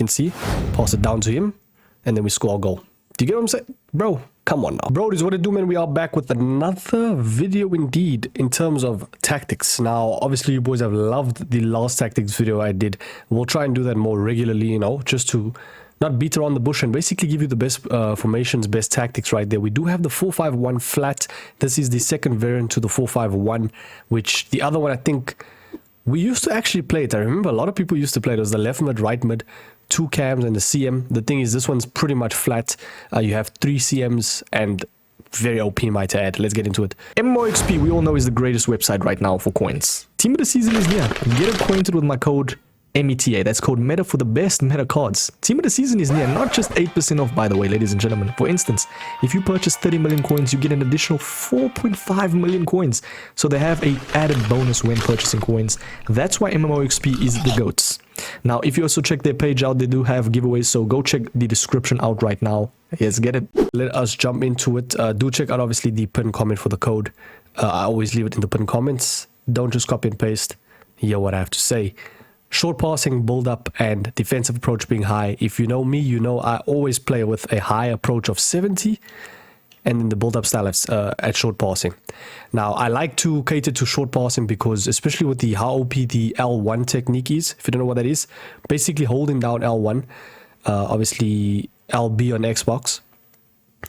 can see, pass it down to him, and then we score a goal. Do you get what I'm saying? Bro, come on now. Bro, this is what it do, man. We are back with another video indeed in terms of tactics. Now, obviously, you boys have loved the last tactics video I did. We'll try and do that more regularly, you know, just to not beat around the bush and basically give you the best formations, best tactics right there. We do have the 4-5-1 flat. This is the second variant to the 4-5-1, which the other one, I think, we used to actually play it. I remember a lot of people used to play it. It was the left mid, right mid, 2 cams and the CM. The thing is, this one's pretty much flat. You have 3 CMs and very OP, might I add. Let's get into it. MMOXP, we all know, is the greatest website right now for coins. Team of the season is near. Get acquainted with my code META. That's code META for the best meta cards. Team of the season is near. Not just 8% off, by the way, ladies and gentlemen. For instance, if you purchase 30 million coins, you get an additional 4.5 million coins. So they have a added bonus when purchasing coins. That's why MMOXP is the GOATs. Now, if you also check their page out, they do have giveaways. So go check the description out right now. Yes, get it. Let us jump into it. Do check out, obviously, the pinned comment for the code. I always leave it in the pinned comments. Don't just copy and paste. Hear what I have to say. Short passing, build up, and defensive approach being high. If you know me, you know I always play with a high approach of 70 and then the build up style at short passing. Now, I like to cater to short passing because, especially with the how OP the L1 technique is, if you don't know what that is, basically holding down L1, obviously LB on Xbox,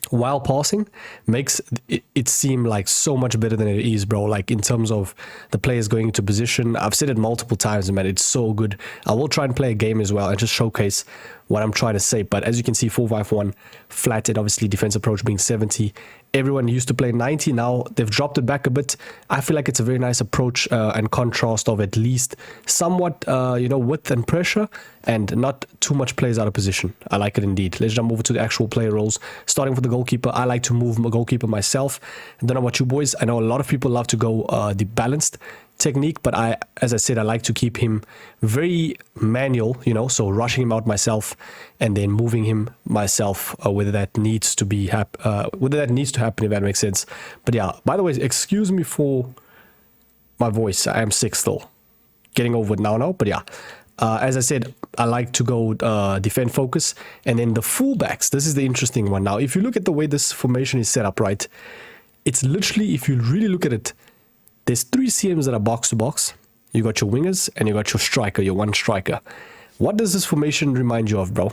while passing makes it seem like so much better than it is, bro. Like in terms of the players going into position. I've said it multiple times, man. It's so good. I will try and play a game as well and just showcase what I'm trying to say. But as you can see, 4-5-1 flatted, obviously defense approach being 70. Everyone used to play 90. Now they've dropped it back a bit. I feel like it's a very nice approach and contrast of at least somewhat, you know, width and pressure and not too much players out of position. I like it indeed. Let's jump over to the actual player roles. Starting with the goalkeeper, I like to move my goalkeeper myself. I don't know about you boys. I know a lot of people love to go the balanced technique, but as I said, I like to keep him very manual, you know, so rushing him out myself and then moving him myself, whether that needs to be whether that needs to happen, if that makes sense. But yeah, by the way, excuse me for my voice. I am sick still, getting over it now, but yeah. As I said, I like to go defend focus, and then the fullbacks. This is the interesting one. Now, if you look at the way this formation is set up, right, it's literally, if you really look at it, there's 3 CMs that are box to box. You got your wingers and you got your striker, your one striker. What does this formation remind you of, bro?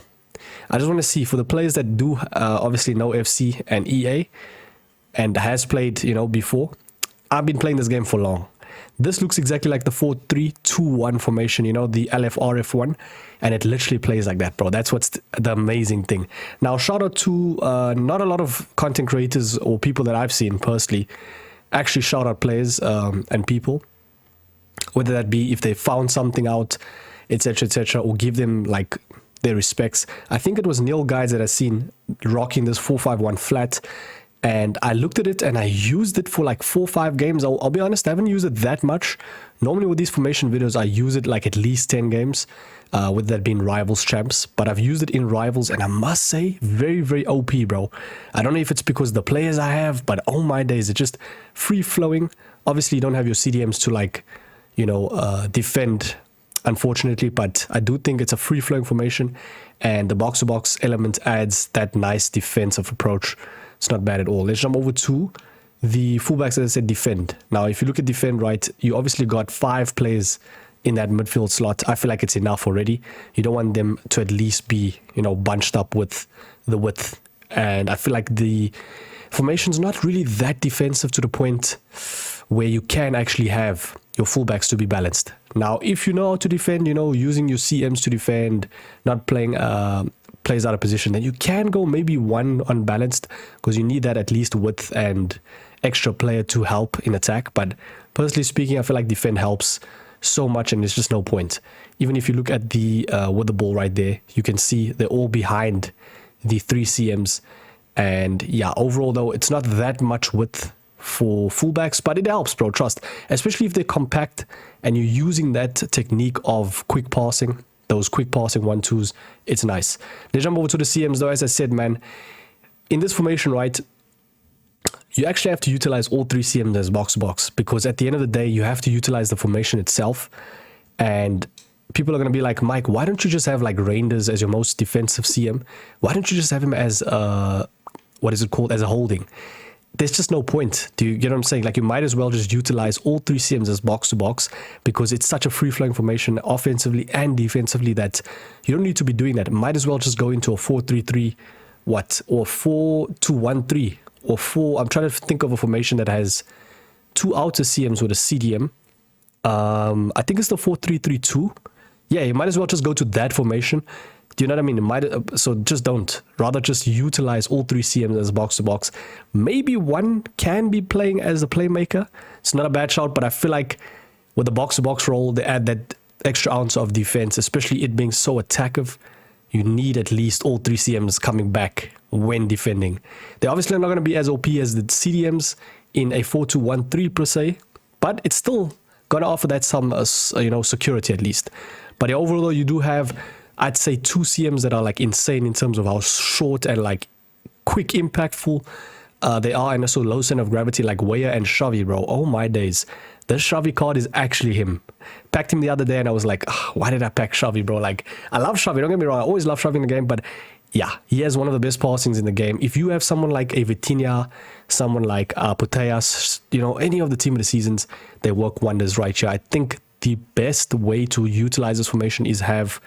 I just want to see, for the players that do obviously know FC and EA and has played, you know, before. I've been playing this game for long. This looks exactly like the 4-3-2-1 formation, you know, the LFRF1, and it literally plays like that, bro. That's what's the amazing thing. Now, shout out to not a lot of content creators or people that I've seen personally actually shout out players and people, whether that be if they found something out, etc., or give them like their respects. I think it was Neil Guides that I seen rocking this 4-5-1 flat, and I looked at it and I used it for like 4 or 5 games. I'll be honest, I haven't used it that much. Normally with these formation videos, I use it like at least 10 games, with that being Rivals champs. But I've used it in Rivals, and I must say, very, very OP, bro. I don't know if it's because the players I have, but oh my days, it's just free-flowing. Obviously, you don't have your CDMs to like, you know, defend, unfortunately, but I do think it's a free-flowing formation, and the box-to-box element adds that nice defensive approach. It's not bad at all. Let's jump over to the fullbacks, as I said, defend. Now, if you look at defend, right, you obviously got 5 players in that midfield slot. I feel like it's enough already. You don't want them to at least be, you know, bunched up with the width. And I feel like the formation's not really that defensive to the point where you can actually have your fullbacks to be balanced. Now, if you know how to defend, you know, using your CMs to defend, not playing plays out of position, then you can go maybe 1 unbalanced, because you need that at least width and extra player to help in attack. But personally speaking, I feel like defend helps so much, and there's just no point. Even if you look at the with the ball right there, you can see they're all behind the 3 CMs. And yeah, overall though, it's not that much width for fullbacks, but it helps, bro, trust. Especially if they're compact and you're using that technique of quick passing, those quick passing 1-2s, it's nice. Let's jump over to the CMs though. As I said, man, in this formation, right, you actually have to utilize all 3 CMs as box to box, because at the end of the day, you have to utilize the formation itself. And people are going to be like, Mike, why don't you just have like Reinders as your most defensive CM? Why don't you just have him as, what is it called, as a holding? There's just no point. Do you get what I'm saying? Like, you might as well just utilize all three CMs as box to box, because it's such a free-flowing formation offensively and defensively that you don't need to be doing that. Might as well just go into a 4-3-3, what, or 4-2-1-3, or 4. I'm trying to think of a formation that has two outer CMs with a CDM. I think it's the 4-3-3-2. Yeah, you might as well just go to that formation. Do you know what I mean? So just don't. Rather just utilize all three CMs as box to box. Maybe one can be playing as a playmaker. It's not a bad shout, but I feel like with the box to box role, they add that extra ounce of defense, especially it being so attackive. You need at least all three CMs coming back when defending. They're obviously not going to be as OP as the CDMs in a 4-2-1-3 per se, but it's still going to offer that some, security at least. But overall, you do have, I'd say, two CMs that are like insane in terms of how short and like quick impactful they are, and also low center of gravity like Weyer and Shovey, bro. Oh my days. This Shovey card is actually him. Packed him the other day and I was like, why did I pack Shovey, bro? Like, I love Shovey, don't get me wrong. I always love Shovey in the game, but yeah, he has one of the best passings in the game. If you have someone like a Vitinha, someone like Puteas, any of the team of the seasons, they work wonders right here. I think the best way to utilize this formation is have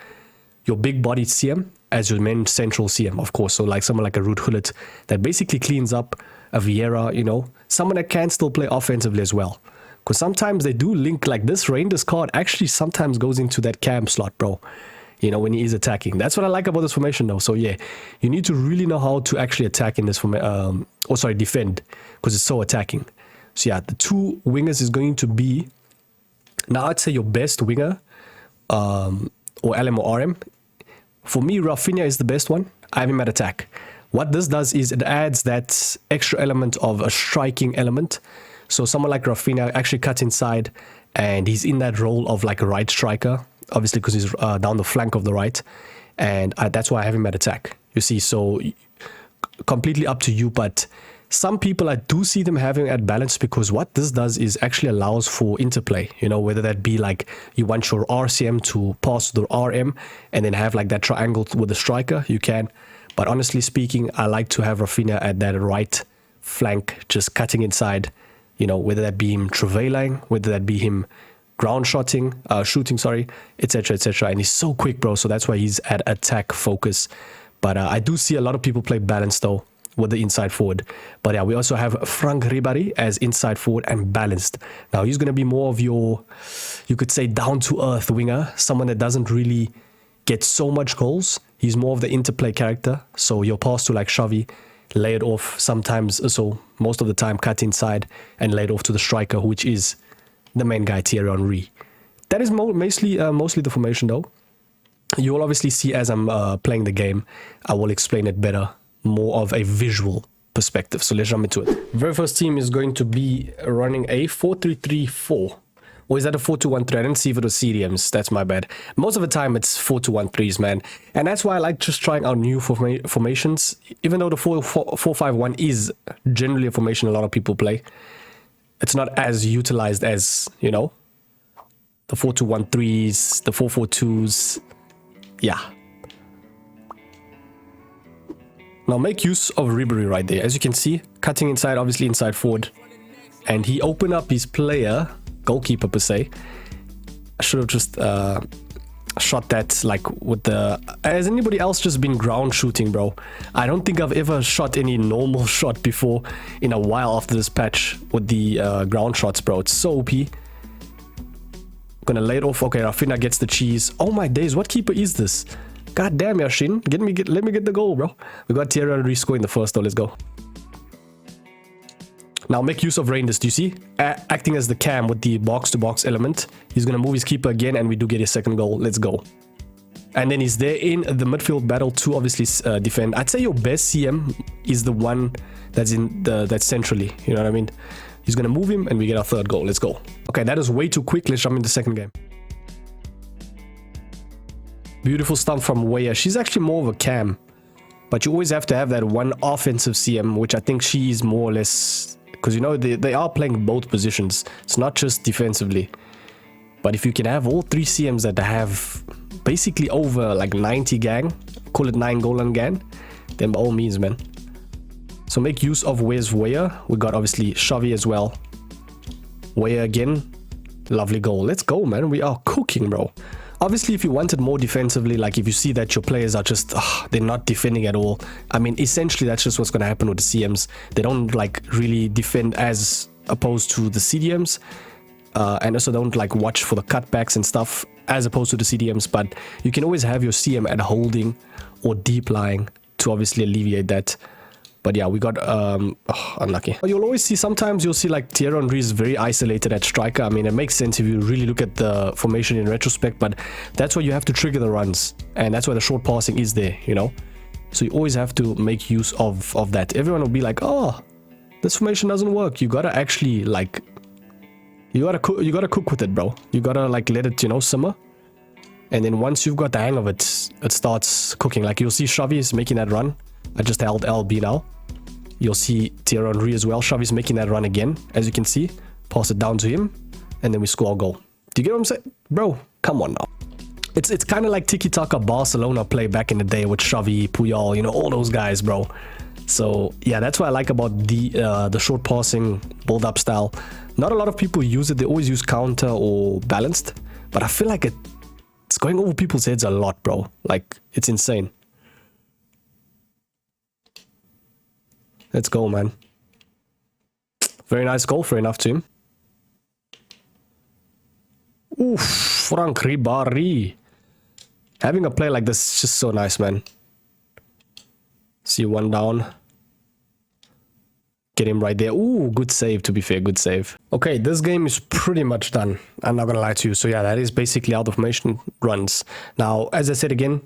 your big-bodied CM as your main central CM, of course. So like someone like a Ruud Gullit that basically cleans up a Vieira, someone that can still play offensively as well. Because sometimes they do link, like this Reinders card actually sometimes goes into that cam slot, bro. When he is attacking. That's what I like about this formation, though. So yeah, you need to really know how to actually attack in this formation. Defend, because it's so attacking. So yeah, the two wingers is going to be, now I'd say your best winger, or LM or RM. For me, Rafinha is the best one. I have him at attack. What this does is it adds that extra element of a striking element. So someone like Rafinha actually cuts inside, and he's in that role of like a right striker, obviously because he's down the flank of the right, and that's why I have him at attack. You see, so completely up to you, but some people, I do see them having at balance, because what this does is actually allows for interplay, whether that be like you want your RCM to pass to the RM and then have like that triangle with the striker, you can. But honestly speaking, I like to have Rafinha at that right flank, just cutting inside, whether that be him travailing, whether that be him ground shooting, etc., etc. And he's so quick, bro. So that's why he's at attack focus. But I do see a lot of people play balance though with the inside forward. But yeah, we also have Frank Ribéry as inside forward and balanced. Now he's going to be more of your, you could say, down to earth winger, someone that doesn't really get so much goals. He's more of the interplay character. So your pass to like Xavi, lay it off sometimes, so most of the time cut inside and lay it off to the striker, which is the main guy, Thierry Henry. That is mostly the formation though. You will obviously see as I'm playing the game, I will explain it better, more of a visual perspective. So let's jump into it. Very first team is going to be running a 4-3-3-4. Or is that a 4-2-1-3? I didn't see if it was CDMs. That's my bad. Most of the time it's 4-2-1-3s, man. And that's why I like just trying out new formations. Even though the 4-5-1 is generally a formation a lot of people play, it's not as utilized as, the 4-2-1-3s, the 4-4-2s. Yeah. Now make use of Ribéry right there. As you can see, cutting inside, obviously inside forward. And he opened up his player, goalkeeper per se. I should have just shot that like with the... Has anybody else just been ground shooting, bro? I don't think I've ever shot any normal shot before in a while after this patch with the ground shots, bro. It's so OP. Gonna lay it off. Okay, Rafinha gets the cheese. Oh my days, what keeper is this? God damn, Yashin. Let me get the goal, bro. We got Thierry Henry score in the first though. Let's go. Now make use of Reinders. Do you see? Acting as the cam with the box-to-box element. He's going to move his keeper again, and we do get his second goal. Let's go. And then he's there in the midfield battle to obviously defend. I'd say your best CM is the one that's that's centrally. You know what I mean? He's going to move him, and we get our third goal. Let's go. Okay, that is way too quick. Let's jump into the second game. Beautiful stump from Weyer. She's actually more of a cam. But you always have to have that one offensive CM, which I think she is more or less... Because, they are playing both positions. It's not just defensively. But if you can have all 3 CMs that have basically over like 90 gang, call it 9 goal on gang, then by all means, man. So make use of where's Weyer. We got obviously Shovey as well. Weyer again. Lovely goal. Let's go, man. We are cooking, bro. Obviously, if you wanted more defensively, like if you see that your players are just, they're not defending at all. I mean, essentially, that's just what's going to happen with the CMs. They don't like really defend as opposed to the CDMs. And also don't like watch for the cutbacks and stuff as opposed to the CDMs. But you can always have your CM at holding or deep lying to obviously alleviate that. But yeah, we got unlucky. You'll always see, sometimes you'll see like Thierry Henry is very isolated at striker. I mean, it makes sense if you really look at the formation in retrospect, but that's why you have to trigger the runs. And that's why the short passing is there, you know? So you always have to make use of that. Everyone will be like, oh, this formation doesn't work. You gotta actually like, you gotta cook with it, bro. You gotta like let it, you know, simmer. And then once you've got the hang of it, it starts cooking. Like you'll see Shovey is making that run. I just held LB now. You'll see Thierry Henry as well. Shovey's making that run again, as you can see. Pass it down to him, and then we score a goal. Do you get what I'm saying? Bro, come on now. It's kind of like tiki-taka Barcelona play back in the day with Shovey, Puyol, you know, all those guys, bro. So, yeah, that's what I like about the short passing, build-up style. Not a lot of people use it. They always use counter or balanced. But I feel like it's going over people's heads a lot, bro. Like, it's insane. Let's go, man. Very nice goal, fair enough to him. Oof, Frank Ribéry. Having a play like this is just so nice, man. See one down. Get him right there. Ooh, good save, to be fair, good save. Okay, this game is pretty much done. I'm not gonna lie to you. So yeah, that is basically how the formation runs. Now, as I said again,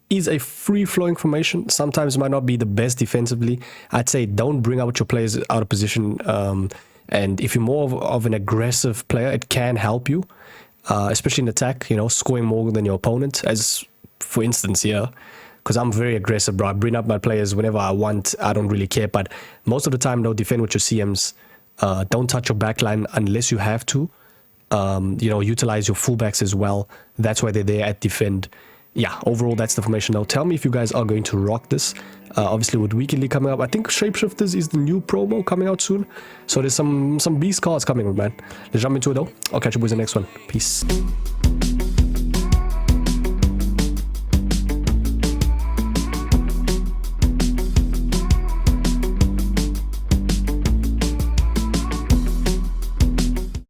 is a free-flowing formation. Sometimes might not be the best defensively. I'd say don't bring out your players out of position. And if you're more of an aggressive player, it can help you, especially in attack, you know, scoring more than your opponent. As for instance here, because I'm very aggressive, bro. I bring up my players whenever I want. I don't really care. But most of the time, though, defend with your CMs. Don't touch your backline unless you have to. You know, utilize your fullbacks as well. That's why they're there at defend. Yeah, overall, that's the formation now. Tell me if you guys are going to rock this. Obviously, with Weekly coming up, I think Shapeshifters is the new promo coming out soon. So there's some beast cards coming, man. Let's jump into it, though. I'll catch you boys in the next one. Peace.